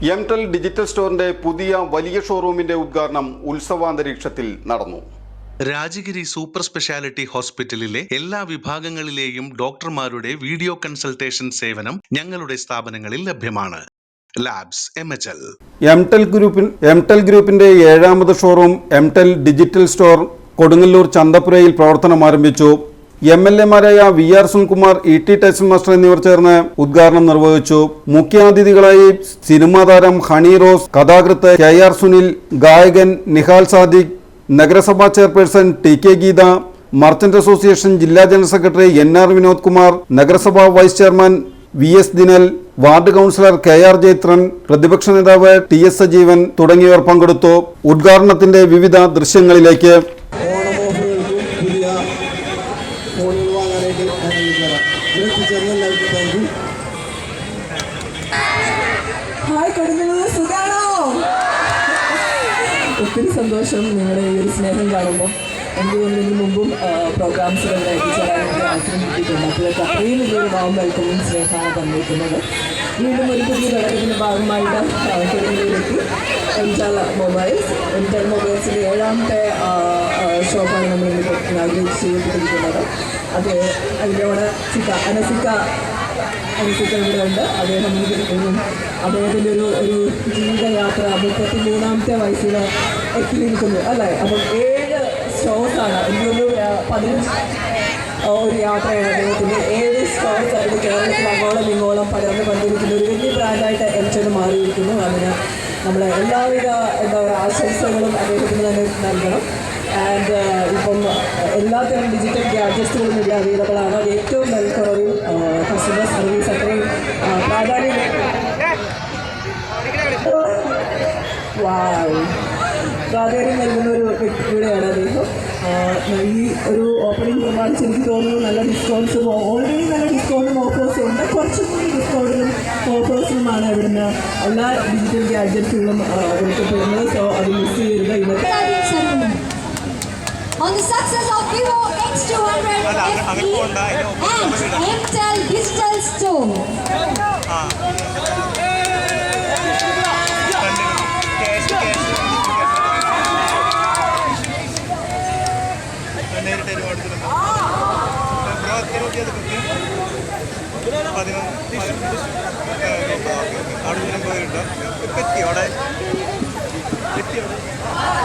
എംടെൽ digital സ്റ്റോറിന്റെ പുതിയ വലിയ ഷോറൂമിന്റെ ഉദ്ഘാടനം ഉത്സവാന്തരീക്ഷത്തിൽ നടന്നു. രാജഗിരി സൂപ്പർ സ്പെഷ്യാലിറ്റി ഹോസ്പിറ്റലിലെ എല്ലാ വിഭാഗങ്ങളിലെയും ഡോക്ടർമാരുടെ വീഡിയോ കൺസൾട്ടേഷൻ സേവനം ഞങ്ങളുടെ സ്ഥാപനങ്ങളിൽ ലഭ്യമാണ്. Labs MHL. എംടെൽ ഗ്രൂപ്പിന്റെ 7ാമത് showroom Mtel digital store Kodungallur ചന്തപുരയിൽ പ്രവർത്തനം ആരംഭിച്ചു. MLA-മാരായ VR Sunilkumar, ET Tyson master എന്നിവർ ചേർന്ന് ഉദ്ഘാടനം നിർവഹിച്ചു. മുഖ്യാതിഥികളായി സിനിമാ താരം ഹണി റോസ്, കഥാകൃത്ത് KR സുനിൽ, ഗായകൻ നിഹാൽ സാദിഖ്, നഗരസഭാ chairperson TK Geetha, merchant association ജില്ലാ general secretary NR Vinod Kumar, നഗരസഭാ vice chairman VS Dinal, ward councillor KR Jayathran, പ്രതിപക്ഷ നേതാവ് TS സജീവൻ തുടങ്ങിയവർ പങ്കെടുത്തു. ഉദ്ഘാടനത്തിന്റെ വിവിധ ദൃശ്യങ്ങളിലേക്ക്. ഒത്തിരി സന്തോഷം നിങ്ങളുടെ ഈ ഒരു സ്നേഹം കാണുമ്പോൾ. എനിക്ക് തോന്നുന്നതിന് മുമ്പും പ്രോഗ്രാംസുകളിൽ എത്തിച്ചേരാനൊക്കെ അവസരം കിട്ടിയിട്ടുണ്ട്. അപ്പോഴൊക്കെ അത്രയും വലിയൊരു വാം വെൽക്കമിങ് സ്നേഹമാണ് തന്നിരിക്കുന്നത്. വീണ്ടും ഒരു പുതിയ ഘടകത്തിൻ്റെ ഭാഗമായിട്ട് കൊടുങ്ങല്ലൂരിലെത്തി എംടെൽ മൊബൈൽസിൻ്റെ 7ാമത്തെ ഷോപ്പാണ് നമ്മൾ ഇനാഗ്രേറ്റ് ചെയ്യപ്പെട്ടിരിക്കുന്നത്. അത് അതിലൂടെ അനസിക്ക ഇവിടെ ഉണ്ട്. അദ്ദേഹത്തിൻ്റെ ഒരു ജീവിതയാത്ര 33ാമത്തെ വയസ്സിൽ എത്തി നിൽക്കുന്നു അല്ലേ. അപ്പം 7 സ്റ്റോഴ്സാണ്, എനിക്കൊരു 15 ഒരു യാത്രയാണ് അദ്ദേഹത്തിൻ്റെ. 7 സ്റ്റോഴ്സ് ആയിട്ട് കേരളത്തിൽ അങ്ങോളം ഇങ്ങോളം പടർന്ന് കൊണ്ടിരിക്കുന്ന ഒരു വലിയ ബ്രാൻഡായിട്ട് എംടെൽ മാറിയിരിക്കുന്നു. അതിന് നമ്മൾ എല്ലാവിധ ആശംസകളും അദ്ദേഹത്തിന് തന്നെ നൽകണം. ആൻഡ് ഇപ്പം എല്ലാത്തരം ഡിജിറ്റൽ ഗാഡ്ജറ്റ്സുകളും ഇവിടെ അവൈലബിൾ ആണ്. അത് ഏറ്റവും വിലക്കുറവിൽ കസ്റ്റമർ സർവീസ് അത്രയും പ്രാധാന്യം നൽകുന്ന ഒരു വ്യക്തിയുടെയാണ് അദ്ദേഹം. ഈ ഒരു ഓപ്പണിംഗ് പ്രമാണിച്ച് എനിക്ക് തോന്നുന്നു നല്ല ഡിസ്കൗണ്ട്സും ഓൾറെഡി നല്ല ഡിസ്കൗണ്ടും ഓഫേഴ്സും ഉണ്ട്. കുറച്ചുകൂടി ഡിസ്കൗണ്ടിലും ഓഫേഴ്സിലുമാണ് ഇവിടുന്ന് എല്ലാ ഡിജിറ്റൽ ഗാഡ്ജറ്റ്സുകളും വിളിക്കപ്പെടുന്നത്. സോ അത് മിസ് ചെയ്യരുത്. ഇന്നത്തെ on the success of Vivo X200 FE and Intel Digital Store.